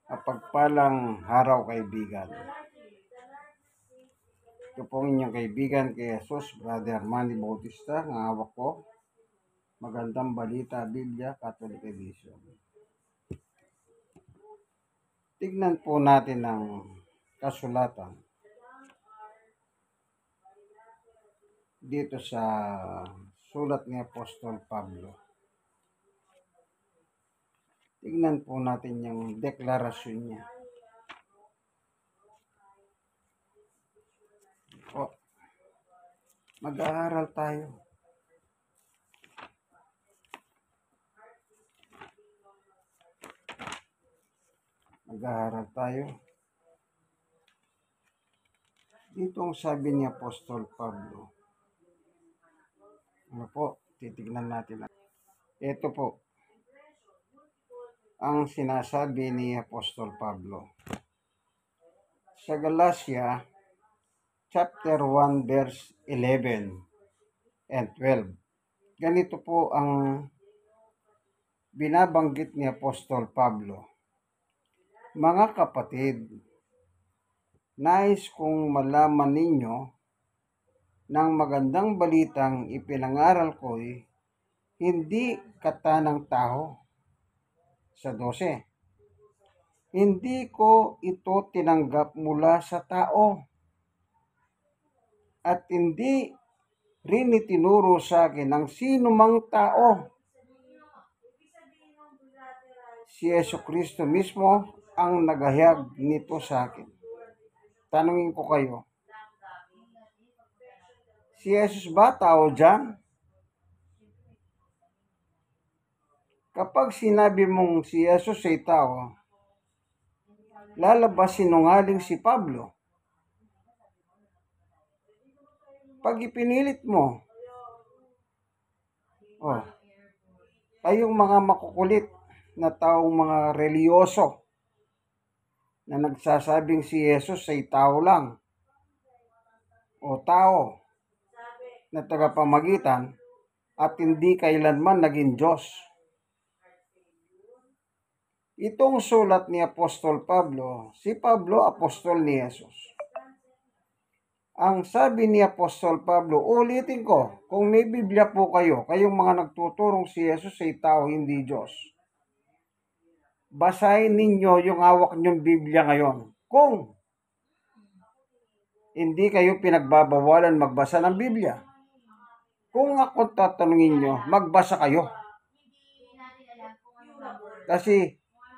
Mapagpalang araw, kaibigan. Ito po ang inyong kaibigan kay Jesus, Brother Manny Bautista, ng hawak ko. Magandang Balita, Biblia, Catholic Edition. Tignan po natin ang kasulatan dito sa sulat ni Apostol Pablo. Tignan po natin yung deklarasyon niya. Mag-aaral tayo. Mag-aaral tayo. Dito ang sabi ni Apostol Pablo. Ano po? Titignan natin. Ito po ang sinasabi ni Apostol Pablo. Sa Galatia, chapter 1, verse 11 and 12. Ganito po ang binabanggit ni Apostol Pablo. Mga kapatid, nais kong malaman ninyo ng magandang balitang ipinangaral ko'y hindi kata ng tao. Sa 12. Hindi ko ito tinanggap mula sa tao at hindi rin itinuro sa akin ng sino mang tao. Si Jesucristo mismo ang naghayag nito sa akin. Tanungin ko kayo, si Jesus ba tao dyan? Kapag sinabi mong si Jesus ay tao, lalabas sinungaling si Pablo. Pag ipinilit mo, kayong mga makukulit na taong mga reliyoso na nagsasabing si Jesus ay tao lang o tao na tagapamagitan at hindi kailanman naging Diyos. Itong sulat ni Apostol Pablo, si Pablo, apostol ni Jesus. Ang sabi ni Apostol Pablo, ulitin ko, kung may Biblia po kayo, kayong mga nagtuturong si Jesus ay tao, hindi Diyos. Basahin ninyo yung hawak niyong Biblia ngayon. Kung hindi kayo pinagbabawalan magbasa ng Biblia. Kung ako tatanungin nyo, magbasa kayo. Kasi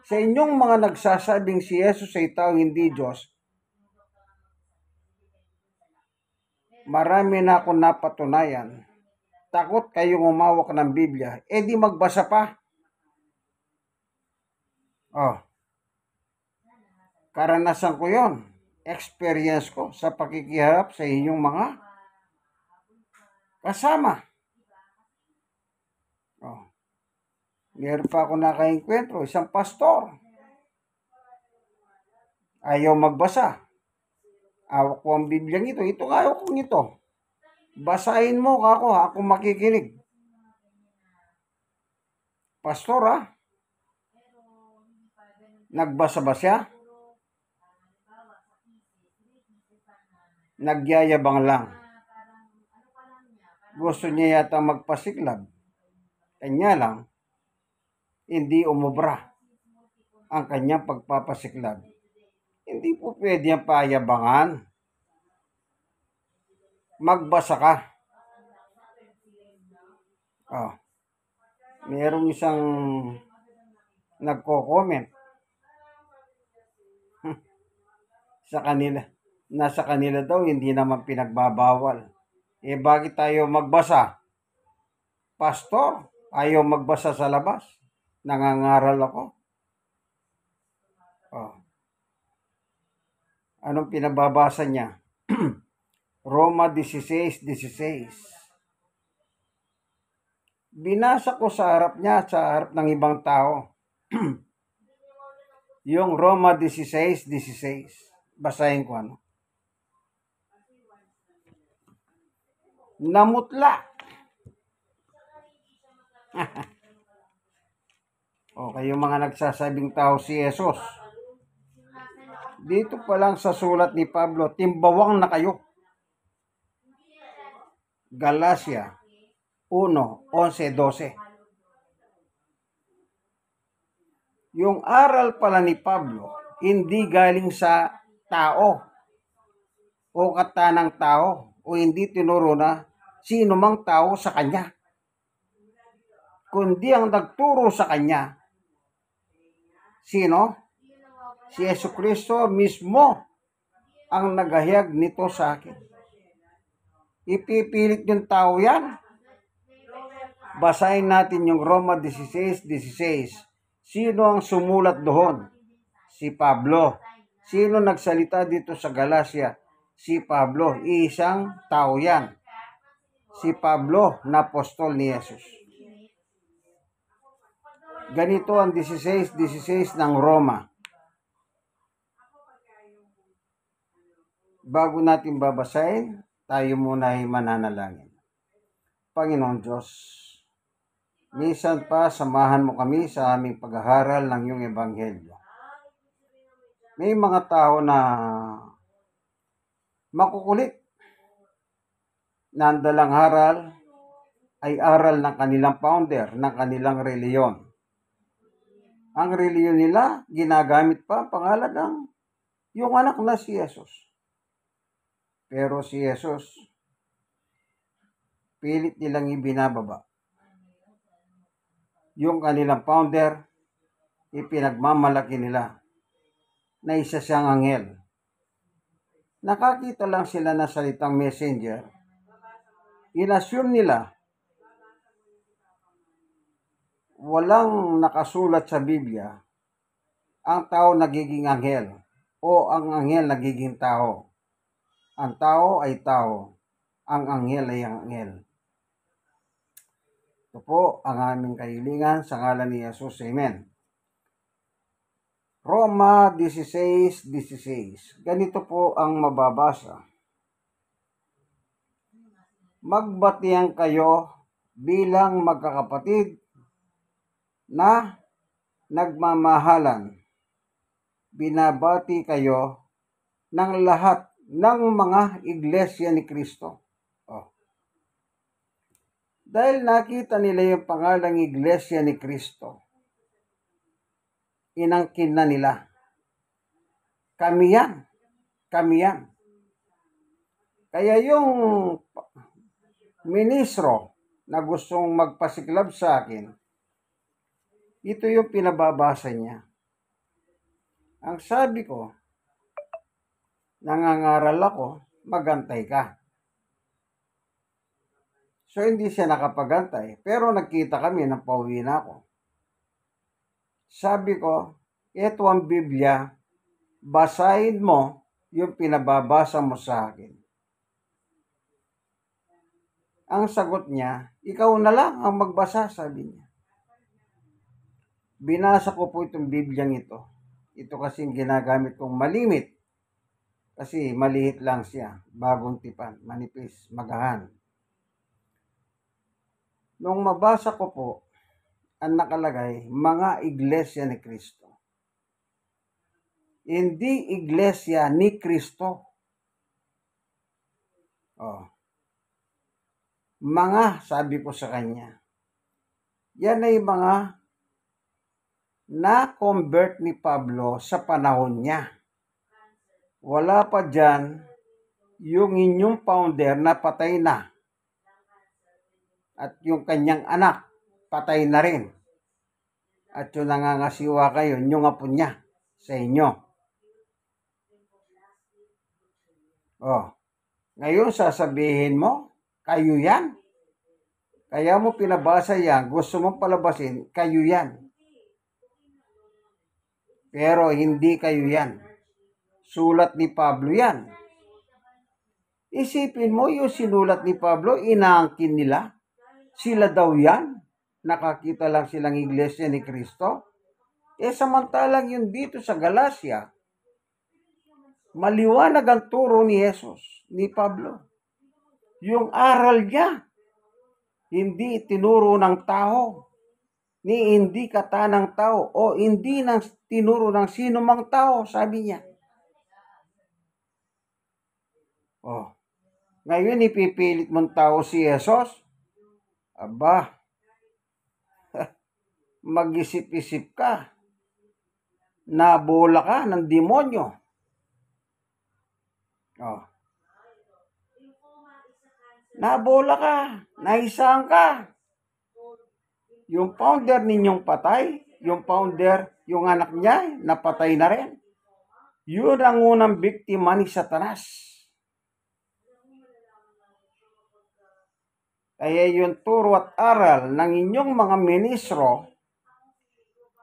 sa inyong mga nagsasabing si Jesus ay tao, hindi Diyos, marami na akong napatunayan. Takot kayong umawak ng Biblia, di magbasa pa. Karanasan ko yon, experience ko sa pakikiharap sa inyong mga kasama. Meron pa ako nakainkwentro, isang pastor. Ayaw magbasa. Awak ko ang Biblia ito. Ito nga ayaw kong ito. Basahin mo ako makikinig. Pastor nagbasa ba siya? Nagyayabang lang. Gusto niya yata magpasiklab. Kanya lang, hindi umubra ang kanyang pagpapasiklab. Hindi po pwede ang payabangan. Magbasa ka. Merong isang nagko-comment sa kanila. Nasa kanila daw, hindi naman pinagbabawal. Bakit tayo magbasa? Pastor, ayaw magbasa sa labas. Nangangaral ako. Anong pinababasa niya? Roma 16:16. Binasa ko sa harap niya, sa harap ng ibang tao. Yung Roma 16:16. Basahin ko Namutla. O kayong mga nagsasabing tao si Jesus. Dito pa lang sa sulat ni Pablo, timbawang na kayo. Galacia 1:11-12. Yung aral pala ni Pablo, hindi galing sa tao o katanang tao o hindi tinuro na sino mang tao sa kanya. Kundi ang nagturo sa kanya, sino? Si Jesucristo mismo ang naghahayag nito sa akin. Ipipilit yung tao yan. Basahin natin yung Roma 16:16. Sino ang sumulat doon? Si Pablo. Sino nagsalita dito sa Galacia? Si Pablo. Isang tao yan. Si Pablo na apostol ni Jesus. Ganito ang 16:16 ng Roma. Bago natin babasahin, tayo muna ay mananalangin. Panginoon Diyos, minsan pa samahan mo kami sa aming pag-aaral ng iyong ebanghelyo. May mga tao na makukulit na ang dalang aral ay aral ng kanilang founder, ng kanilang reliyon. Ang reliyon nila, ginagamit pa pangalan ng yung anak na si Jesus. Pero si Jesus, pilit nilang ibinababa. Yung kanilang founder, ipinagmamalaki nila na isa siyang anghel. Nakakita lang sila na salitang messenger. Inassume nila walang nakasulat sa Biblia ang tao nagiging anghel o ang anghel nagiging tao. Ang tao ay tao, ang anghel ay anghel. Ito po ang aming kahilingan sa ngalan ni Jesus. Amen. Roma 16:16. Ganito po ang mababasa. Magbatihan kayo bilang magkakapatid na nagmamahalan. Binabati kayo ng lahat ng mga iglesia ni Kristo. Dahil nakita nila yung pangalang iglesia ni Kristo, inangkin na nila. Kami yan. Kami yan. Kaya yung ministro na gustong magpasiklab sa akin, ito yung pinababasa niya. Ang sabi ko, nangangaral ako, magantay ka. So, hindi siya nakapagantay. Pero nagkita kami nang pauwi na ako. Sabi ko, ito ang Biblia, basahin mo yung pinababasa mo sa akin. Ang sagot niya, ikaw na lang ang magbasa, sabi niya. Binasa ko po itong Bibliang ito. Ito kasing ginagamit kong malimit. Kasi maliit lang siya, bagong tipan, manipis, magahan. Nung mabasa ko po, ang nakalagay, mga iglesia ni Kristo. Hindi iglesia ni Kristo. Mga, sabi ko sa kanya, yan ay mga na-convert ni Pablo sa panahon niya. Wala pa dyan yung inyong founder na patay na. At yung kanyang anak, patay na rin. At yung nangangasiwa kayo, yung apo niya sa inyo. Ngayon sasabihin mo, kayo yan. Kaya mo pinabasa yan, gusto mong palabasin, kayo yan. Pero hindi kayo yan. Sulat ni Pablo yan. Isipin mo yung sinulat ni Pablo, inaangkin nila. Sila daw yan. Nakakita lang silang iglesia ni Kristo. Samantalang yun dito sa Galacia, maliwanag ang turo ni Jesus, ni Pablo. Yung aral niya, hindi tinuro ng tao. ni hindi katanang tao o hindi nang tinuro ng sino mang tao, sabi niya. Oh, ngayon ipipilit mong tao si Jesus? Aba, mag-isip-isip ka. Nabola ka ng demonyo. Oh. Nabola ka, naisang ka. Yung founder ninyong patay, yung anak niya, napatay na rin. Yun ang unang biktima ni Satanas. Kaya yung turo at aral ng inyong mga ministro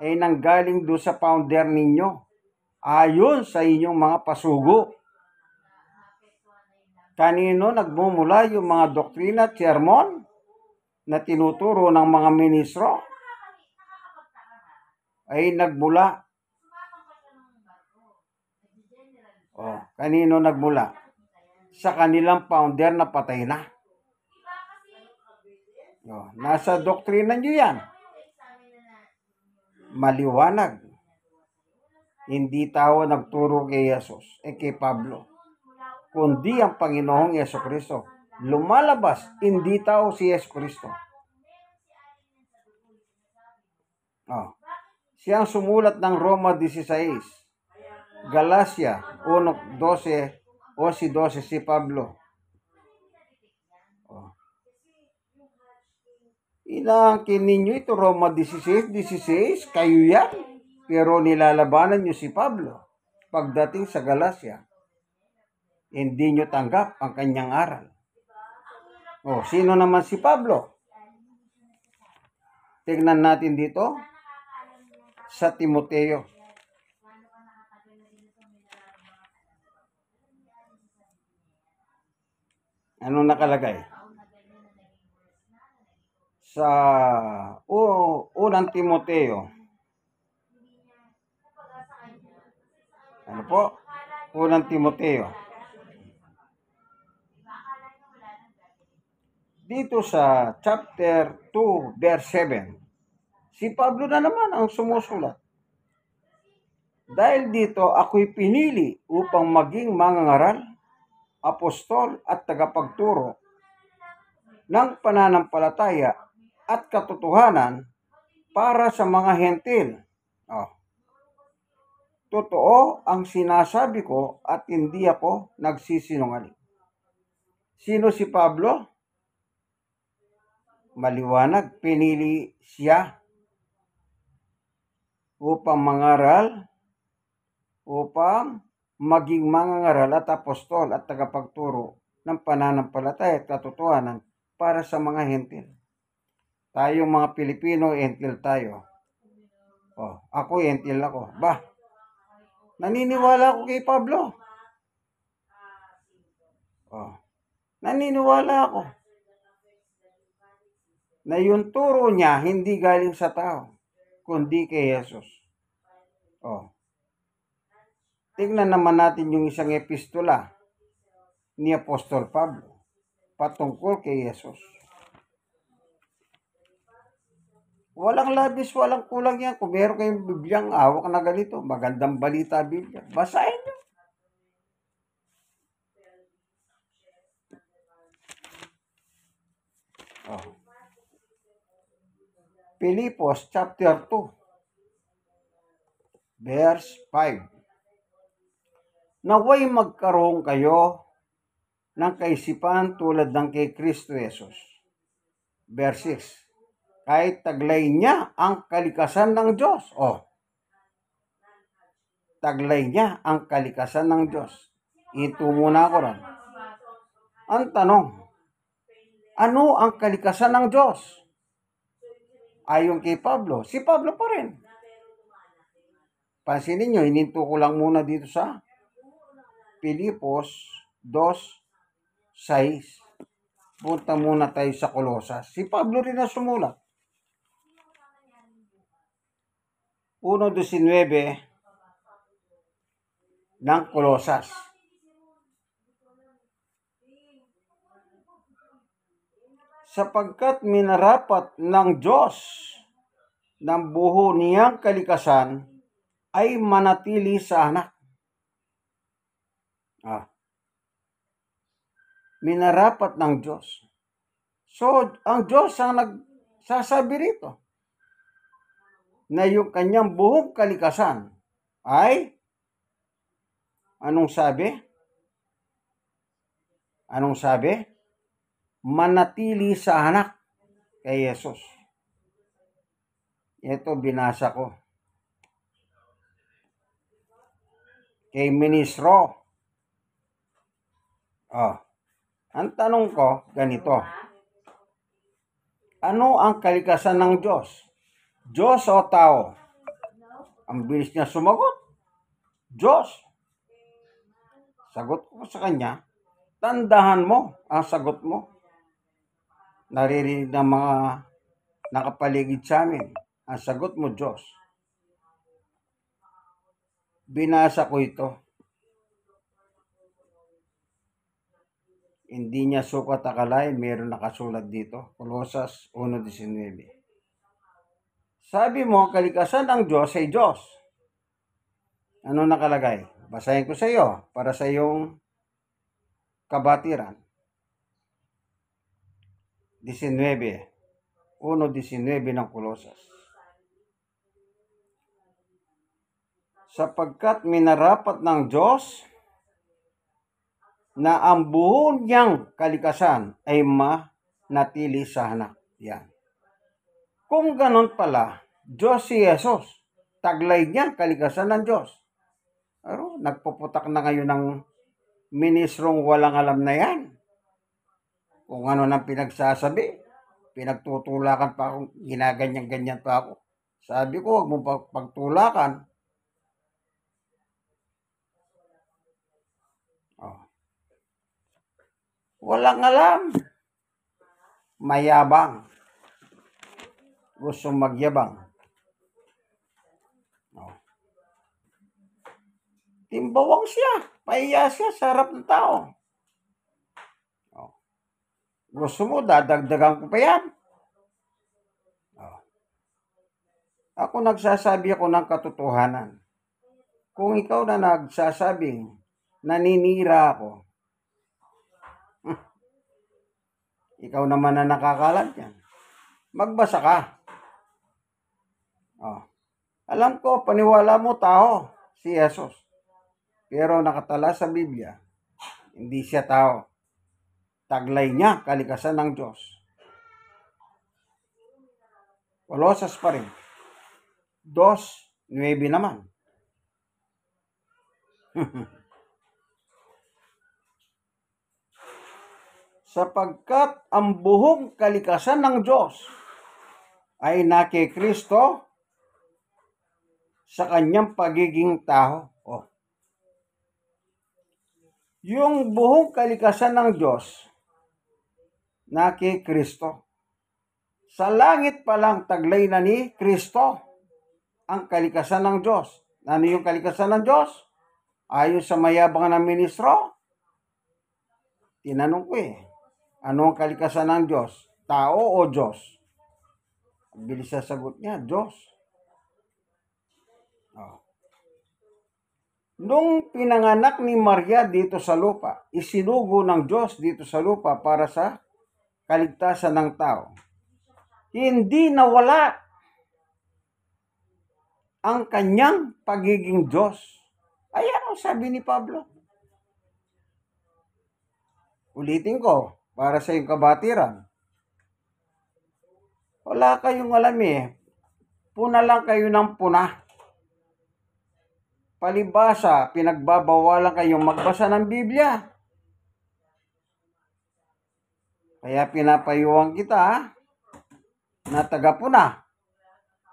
ay nanggaling doon sa founder ninyo. Ayon sa inyong mga pasugo. Kanino nagmumula yung mga doktrina at sermon na tinuturo ng mga ministro? Ay nagmula. Kanino nagmula? Sa kanilang founder na patay na. Nasa doktrina nyo yan. Maliwanag. Hindi tao nagturo kay Jesus, kay Pablo, kundi ang Panginoong Jesucristo. Lumalabas, hindi tao si Jesucristo. Siyang sumulat ng Roma 16, Galacia 1:12, 11:12 si Pablo. Inaangkin ninyo ito, Roma 16:16, kayo yan. Pero nilalabanan nyo si Pablo pagdating sa Galacia. Hindi nyo tanggap ang kanyang aral. Sino naman si Pablo? Tignan natin dito sa Timoteo. Ano nakalagay? Sa unang Timoteo. Ano po? Unang Timoteo. Dito sa chapter 2, verse 7. Si Pablo na naman ang sumusulat. Dahil dito ako'y pinili upang maging mangangaral, apostol at tagapagturo ng pananampalataya at katotohanan para sa mga hentil. Totoo ang sinasabi ko at hindi ako nagsisinungaling. Sino si Pablo? Maliwanag, pinili siya upang mangaral, upang maging mangangaral at apostol at tagapagturo ng pananampalataya at katotohanan para sa mga hentil. Tayong mga Pilipino, hentil tayo. Ako, hentil ako. Naniniwala ako kay Pablo. Naniniwala ako na yung turo niya hindi galing sa tao, kundi kay Jesus. Tingnan naman natin yung isang epistola ni Apostol Pablo patungkol kay Jesus. Walang labis, walang kulang yan. Kung meron kayong Bibliang hawak na ganito, magandang balita Biblia, basahin nyo. Pilipos chapter 2, verse 5. Naway magkaroon kayo ng kaisipan tulad ng kay Kristo Jesus. Verse 6. Kahit taglay niya ang kalikasan ng Diyos. Taglay niya ang kalikasan ng Diyos. Ito muna ako ron. Ang tanong, ano ang kalikasan ng Diyos? Ayon kay Pablo, si Pablo pa rin. Pansinin nyo, hininto ko lang muna dito sa Pilipos 2:6. Punta muna tayo sa Kolosas. Si Pablo rin na sumulat. 1:19 ng Kolosas. Sapagkat minarapat ng Diyos ng buho niyang kalikasan ay manatili sa anak. Minarapat ng Diyos. So, ang Diyos ang nagsasabi rito na yung kanyang buong kalikasan ay, anong sabi? Anong sabi? Manatili sa anak kay Jesus. Ito binasa ko. Kay ministro. Ang tanong ko, ganito. Ano ang kalikasan ng Diyos? Diyos o tao? Ang bilis niya sumagot. Diyos. Sagot ko sa kanya, tandahan mo ang sagot mo. Naririnig ng mga nakapaligid sa amin. Ang sagot mo, Diyos. Binasa ko ito. Hindi niya sukat akalain, mayroon nakasulat dito. Colosas 1:19. Sabi mo, ang kalikasan ng Diyos ay Diyos. Ano nakalagay? Basahin ko sa iyo para sa iyong kabatiran. 1:19 ng Colosas. Sapagkat minarapat ng Diyos na ang buo niyang kalikasan ay manatili sa anak. Yan. Kung ganon pala, Diyos si Jesus. Taglay niya kalikasan ng Diyos. Pero nagpuputak na ngayon ng ministrong walang alam na yan. Kung ano nang pinagsasabi, pinagtutulakan pa akong, ginaganyan-ganyan pa ako. Sabi ko, huwag mong pagtulakan. Walang alam. Mayabang. Gusto magyabang. Timbawang siya. Pahiya siya sa harap ng tao. Gusto mo, dadagdagan ko pa yan. Ako nagsasabi ako ng katotohanan. Kung ikaw na nagsasabing naninira ako, ikaw naman na nakakalat yan. Magbasa ka. Alam ko, paniwala mo tao, si Jesus. Pero nakatala sa Biblia, hindi siya tao. Taglay niya, kalikasan ng Diyos. Colosas pa rin. 2:9 naman. Sapagkat ang buong kalikasan ng Diyos ay naki Kristo sa kanyang pagiging tao. Yung buong kalikasan ng Diyos naki Kristo. Sa langit pa lang taglay na ni Kristo ang kalikasan ng Diyos. Ano yung kalikasan ng Diyos? Ayon sa mayabang ng ministro? Tinanong ko ano ang kalikasan ng Diyos? Tao o Diyos? Bilis sa sagot niya, Diyos. Nung pinanganak ni Maria dito sa lupa, isinugo ng Diyos dito sa lupa para sa kaligtasan ng tao. Hindi nawala ang kanyang pagiging Diyos. Ayan ang sabi ni Pablo. Ulitin ko, para sa iyong kabatiran. Wala kayong alam Puna lang kayo ng puna. Palibasa, pinagbabawalan kayong magbasa ng Biblia. Kaya pinapayuhan kita na taga-puna.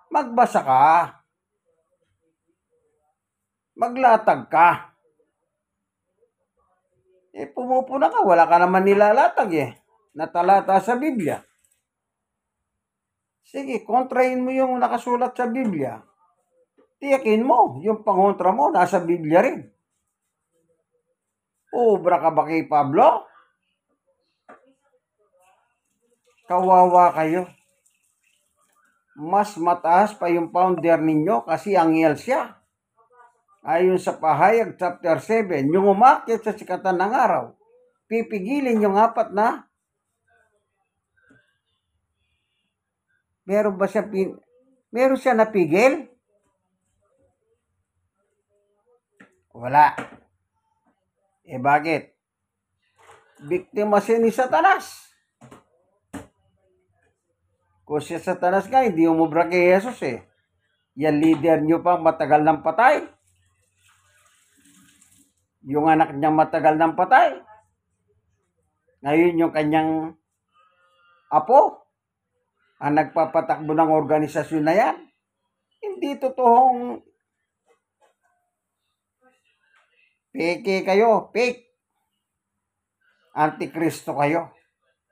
Magbasa ka. Maglatag ka. Pumupuna ka, wala ka naman nilalatag na talata sa Biblia. Sige, kontrahin mo yung nakasulat sa Biblia. Tiyakin mo, yung pangontra mo, nasa Biblia rin. Obra ka ba kay Pablo? Kawawa kayo. mas mataas pa yung founder ninyo kasi anghel siya. Ayon sa Pahayag chapter 7, yung umakyat sa sikatan ng araw, pipigilin yung apat na meron siya napigil? Wala. Bakit? Biktima siya ni Satanas. Kung si Satanas nga, hindi umubra kay Jesus Yan leader nyo pa matagal ng patay. Yung anak niya matagal ng patay. Ngayon yung kanyang apo ang nagpapatakbo ng organisasyon na yan. Hindi totoong peke kayo, fake. Antikristo kayo.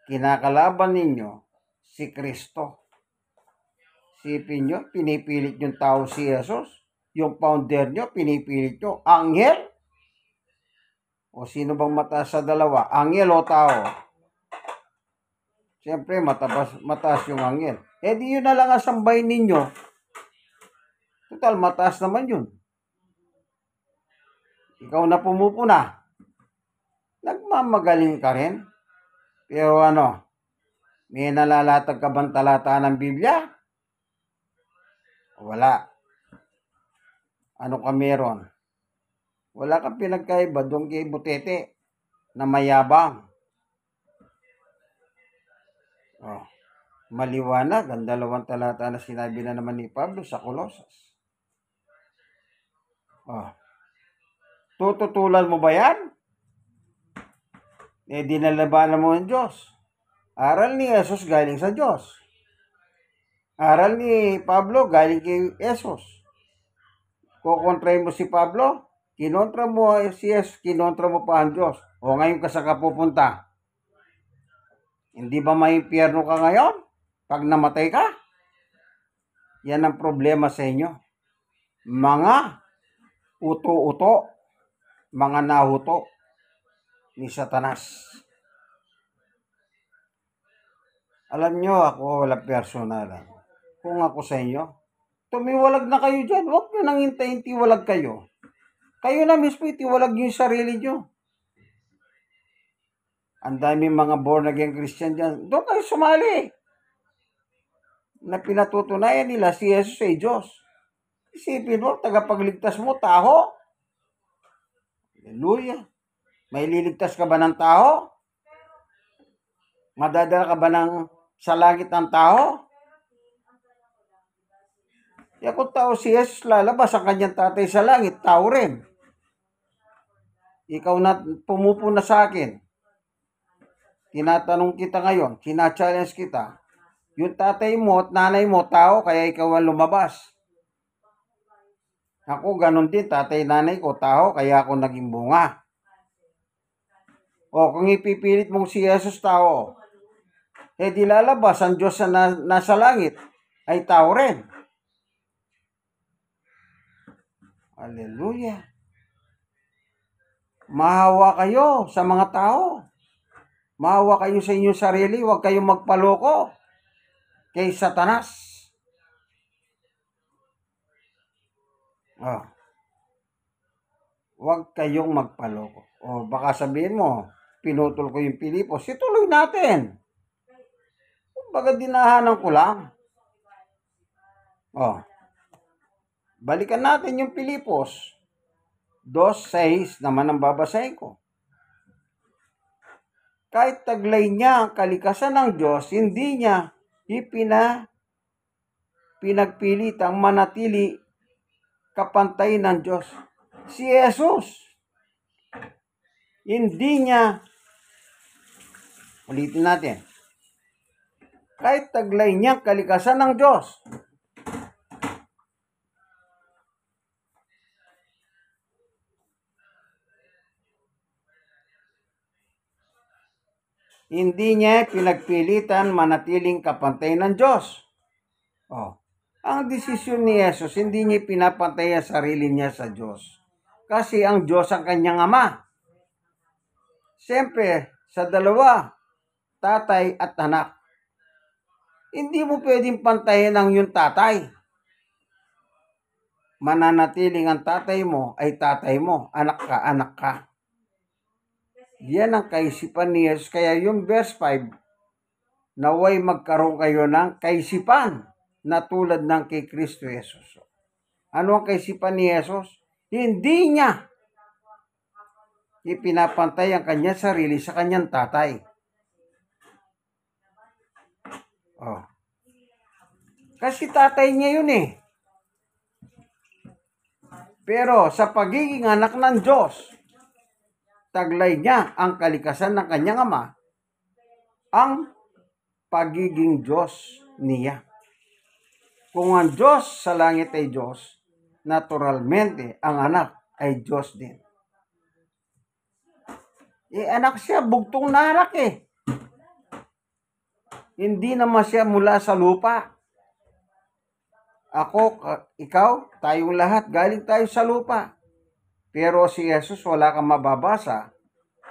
Kinakalaban ninyo si Kristo. Sipin nyo, pinipilit yung tao si Jesus. Yung founder nyo, pinipilit nyo. Anghel? O sino bang mataas sa dalawa? Anghel o tao? Siyempre, mataas yung anghel. Di yun na lang asambay ninyo. Total, mataas naman yun. Ikaw na pumupuna. Nagmamagaling ka rin. Pero may nalalatag ka bang talata ng Biblia? Wala. Ano ka meron? Wala kang pinagkaiba doon kay Butete na mayabang. Maliwanag ang 2 talata na sinabi na naman ni Pablo sa Colosas. Tututulan mo ba yan? Dinalabanan mo ng Diyos. Aral ni Jesus galing sa Diyos. Aral ni Pablo galing kay Jesus. Kukontrahin mo si Pablo, kinontra mo si Jesus, kinontra mo pa ang Diyos. Ngayon ka sa kapupunta. Hindi ba may impyerno ka ngayon? Pag namatay ka? Yan ang problema sa inyo. Mga uto-uto, mga nahuto ni Satanas. Alam nyo, ako wala personalan. Kung ako sa inyo, tumiwalag na kayo dyan. Huwag nyo nang hintayin tiwalag kayo. Kayo na mismo itiwalag nyo yung sarili nyo. Ang daming mga born again Christian dyan. Doon kayo sumali. Na pinatutunayan nila si Jesus ay Diyos. Isipin mo, tagapagligtas mo, tao. Hallelujah. May liligtas ka ba ng tao? Madadala ka ba sa langit ng tao? Kung tao si Jesus, lalabas ang kanyang tatay sa langit, tao rin. Ikaw na pumupuna sa akin. Tinatanong kita ngayon, sina-challenge kita. Yung tatay mo at nanay mo, tao, kaya ikaw ang lumabas. Ako, ganun din, tatay, nanay ko, tao, kaya ako naging bunga. Kung ipipilit mong si Jesus, tao, di lalabas ang Diyos na nasa langit, ay tao rin. Hallelujah. Mahawa kayo sa mga tao. Mahawa kayo sa inyong sarili. Huwag kayong magpaloko kay Satanas. Huwag kayong magpaloko. Baka sabihin mo, pinutol ko yung Pilipos. Ituloy natin. Baga dinahanan ko lang. Balikan natin yung Pilipos. 2:6 naman ang babasahin ko. Kahit taglay niya ang kalikasan ng Diyos, hindi niya pinagpilitang manatili kapantay ng Diyos. Si Jesus, hindi niya, ulitin natin, kahit taglay niya ang kalikasan ng Diyos, hindi niya pinagpilitan manatiling kapantay ng Diyos. Ang desisyon ni Jesus, hindi niya pinapantay ang sarili niya sa Diyos. Kasi ang Diyos ang kanyang ama. Siyempre, sa dalawa, tatay at anak. Hindi mo pwedeng pantayin ang yung tatay. Mananatiling ang tatay mo ay tatay mo, anak ka, anak ka. Yan ang kaisipan ni Jesus. Kaya yung verse 5, naway magkaroon kayo ng kaisipan na tulad ng kay Kristo Jesus. Ano ang kaisipan ni Jesus? Hindi niya ipinapantay ang kanyang sarili sa kanyang tatay. Oh. Kasi tatay niya yun eh. Pero sa pagiging anak ng Diyos, taglay niya ang kalikasan ng kanyang ama, ang pagiging Diyos niya. Kung ang Diyos sa langit ay Diyos, naturalmente ang anak ay Diyos din. Anak siya, bugtong na anak eh. Hindi naman siya mula sa lupa. Ako, ikaw, tayong lahat, galing tayo sa lupa. Pero si Jesus, wala kang mababasa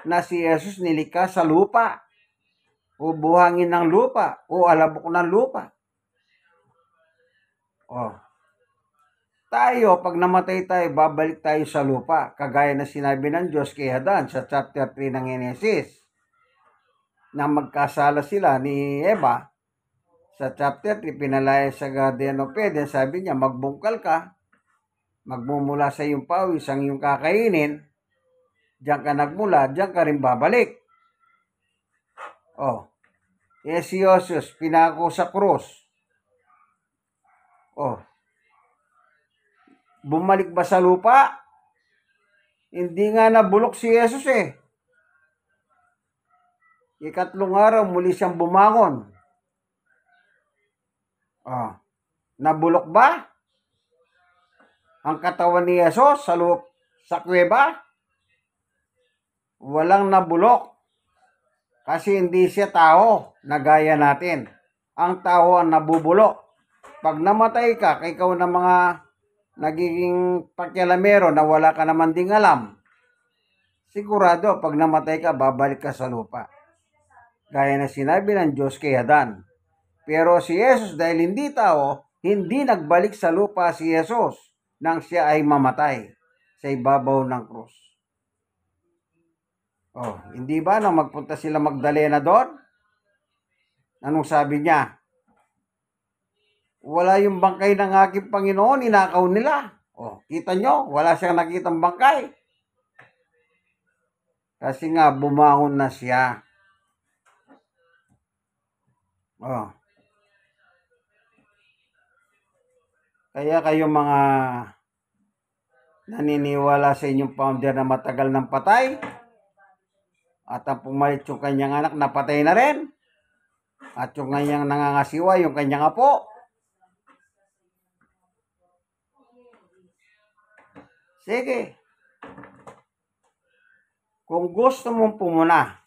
na si Jesus nilikha sa lupa, o buhangin ng lupa, o alabok ng lupa. Oh. Tayo, pag namatay tayo, babalik tayo sa lupa. Kagaya na sinabi ng Diyos kay Adan sa chapter 3 ng Genesis, na magkasala sila ni Eva. Sa chapter 3, pinalaya sa Garden of Eden, sabi niya, magbungkal ka, magmumula sa iyong pawis ang iyong kakainin, diyan ka nagmula, diyan ka rin babalik. Oh, si Jesus, pinako sa krus. Oh, bumalik ba sa lupa? Hindi nga nabulok si Jesus eh. Ikatlong araw, muli siyang bumangon. Oh, nabulok ba ang katawan ni Jesus sa kuweba? Walang nabulok. Kasi hindi siya tao na gaya natin. Ang tao ang nabubulok. Pag namatay ka, ikaw na mga nagiging pakialamero na wala ka naman ding alam, sigurado pag namatay ka, babalik ka sa lupa. Gaya na sinabi ng Diyos kay Adan. Pero si Jesus, dahil hindi tao, hindi nagbalik sa lupa si Jesus nang siya ay mamatay sa ibabaw ng krus. Oh, hindi ba nang magpunta sila Magdalena doon? Anong sabi niya? Wala yung bangkay ng aking Panginoon, inakaw nila. Oh, kita nyo, wala siyang nakitang bangkay. Kasi nga, bumangon na siya. Oh. Kaya kayo mga naniniwala sa inyong founder na matagal ng patay, at ang pumalit yung kanyang anak na patay na rin, at yung kanyang nangangasiwa, yung kanyang apo. Sige. Kung gusto mong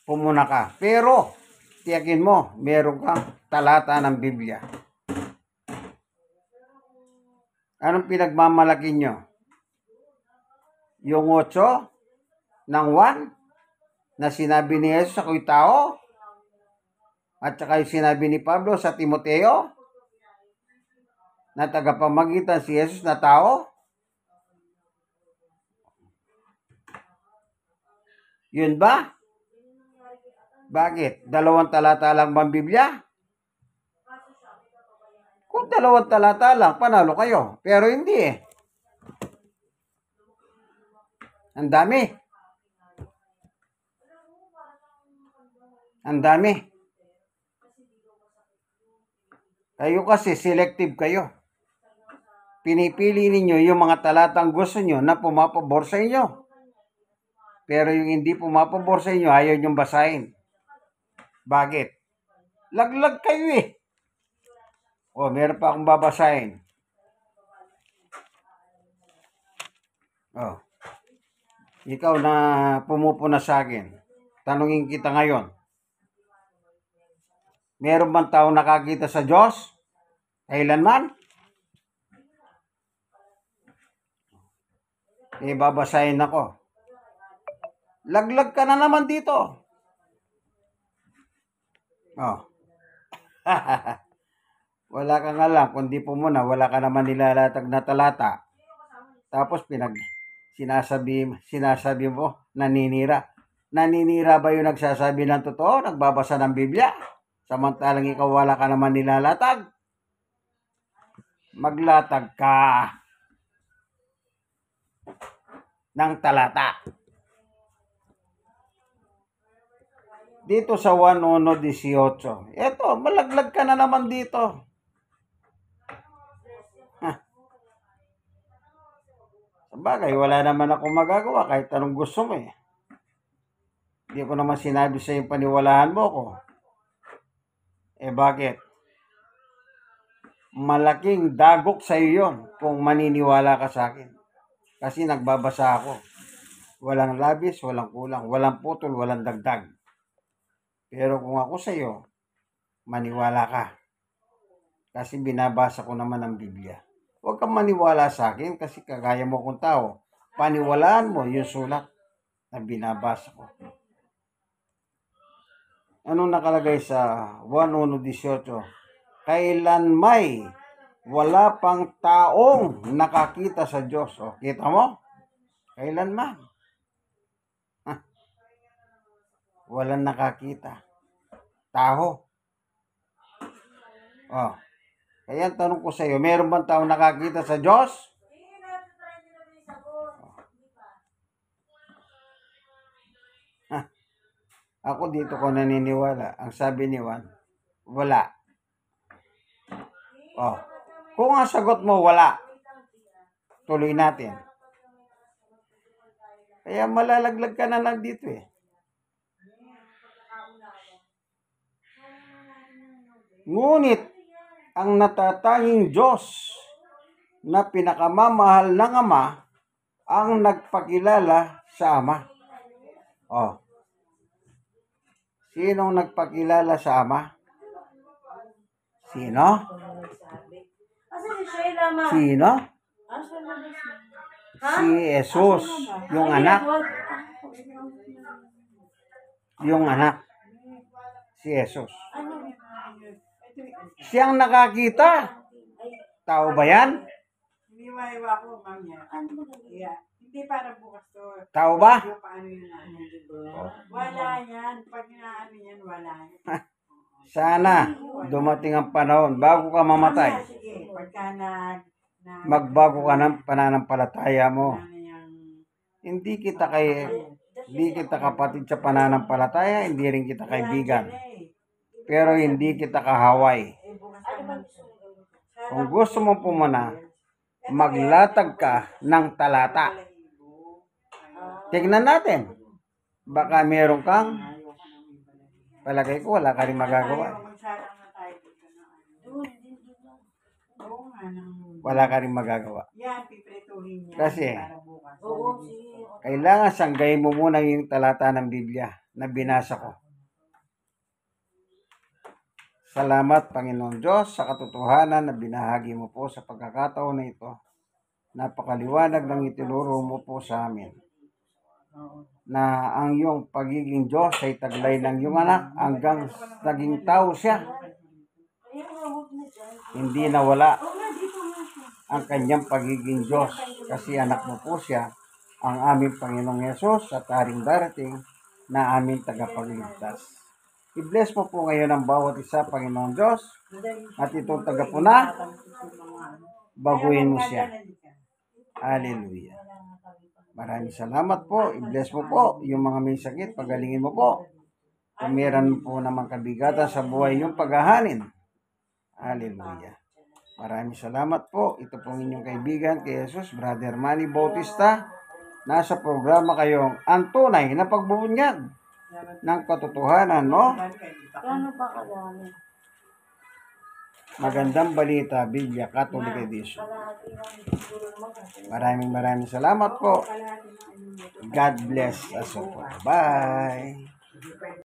pumuna ka. Pero, tiyakin mo, meron kang talata ng Biblia. Anong pinagmamalaki nyo? Yung 8 ng 1 na sinabi ni Jesus, ako'y tao? At saka yung sinabi ni Pablo sa Timoteo na tagapamagitan si Jesus na tao? Yun ba? Bakit? 2 talata lang bang Biblia? Kung 2 talata lang, panalo kayo. Pero hindi eh. Ang dami. Ang dami. Kayo kasi selective kayo. Pinipili ninyo yung mga talatang gusto nyo na pumapabor sa inyo. Pero yung hindi pumapabor sa inyo, ayaw nyong basahin. Bakit? Laglag kayo eh. O, meron pa akong babasahin. O, ikaw na pumupuna sa akin, tanungin kita ngayon. Meron bang tao nakakita sa Diyos? Kailanman? Babasahin ako. Laglag ka na naman dito. Oh. Wala kang alam, kundi po muna, wala ka naman nilalatag na talata. Tapos sinasabi mo, naninira. Naninira ba yung nagsasabi ng totoo, nagbabasa ng Biblia? Samantalang ikaw wala ka naman nilalatag. Maglatag ka ng talata. Dito sa 1:18. Eto, malaglag ka na naman dito. Sabagay, wala naman akong magagawa kahit anong gusto mo eh. Hindi ko naman sinabi sa yung paniwalaan mo ko. Eh bakit? Malaking dagok sa iyo yun kung maniniwala ka sa akin. Kasi nagbabasa ako. Walang labis, walang kulang, walang putol, walang dagdag. Pero kung ako sa iyo, maniwala ka. Kasi binabasa ko naman ang Biblia. Huwag kang maniwala sa akin kasi kagaya mo kong tao. Paniwalaan mo yung sulat na binabasa ko. Anong nakalagay sa 1:18? Kailan may wala pang taong nakakita sa Diyos. O, kita mo? Kailanman. Walang nakakita. Tao. O, kaya tanong ko sa iyo, meron bang taong nakakita sa Diyos? Ako dito ko naniniwala. Ang sabi ni Juan, wala. Oh, kung ang sagot mo wala, tuloy natin. Kaya malalaglag ka na lang dito eh. Ngunit, ang natatanging Diyos na pinakamamahal ng Ama ang nagpakilala sa Ama. Oh. Sinong nagpakilala sa Ama? Sino? Sino? Si Jesus, yung anak. Yung anak. Si Jesus. Siyang nakakita. Tao ba yan? Hindi maiwa ko, ma'am yan. Hindi para bukas to. Tao ba? Paano yun wala yan. Pag inaano yan, wala yan. Sana dumating ang panahon bago ka mamatay. Sige, pagka magbago ka ng pananampalataya mo. Hindi kita kapatid sa pananampalataya, hindi rin kita kaibigan. Pero hindi kita kahaway. Kung gusto mo pumuna, maglatag ka ng talata. Tignan natin. Baka meron kang, palagay ko wala ka rin magagawa. Wala ka rin magagawa. Kasi, kailangan sanggayin mo muna yung talata ng Biblia na binasa ko. Salamat, Panginoon Diyos, sa katotohanan na binahagi mo po sa pagkakataon na ito. Napakaliwanag ng itinuro mo po sa amin. Na ang iyong pagiging Diyos ay taglay ng iyong anak hanggang naging tao siya. Hindi nawala ang kanyang pagiging Diyos kasi anak mo po siya, ang aming Panginoong Yesus at haring darating na aming tagapagligtas. I-bless mo po ngayon ang bawat isa, Panginoong Diyos, at itong tagapuna, baguhin mo siya. Hallelujah. Maraming salamat po. I-bless mo po yung mga may sakit. Pagalingin mo po. Kung meron po namang kabigatan sa buhay yung paghahanin. Hallelujah. Maraming salamat po. Ito pong inyong kaibigan kay Jesus, Brother Manny Bautista. Nasa programa kayong ang tunay na pagbubunyag ng katotohanan, no? Magandang Balita, Biblia, Catholic Edition. Maraming salamat po. God bless us all. Bye!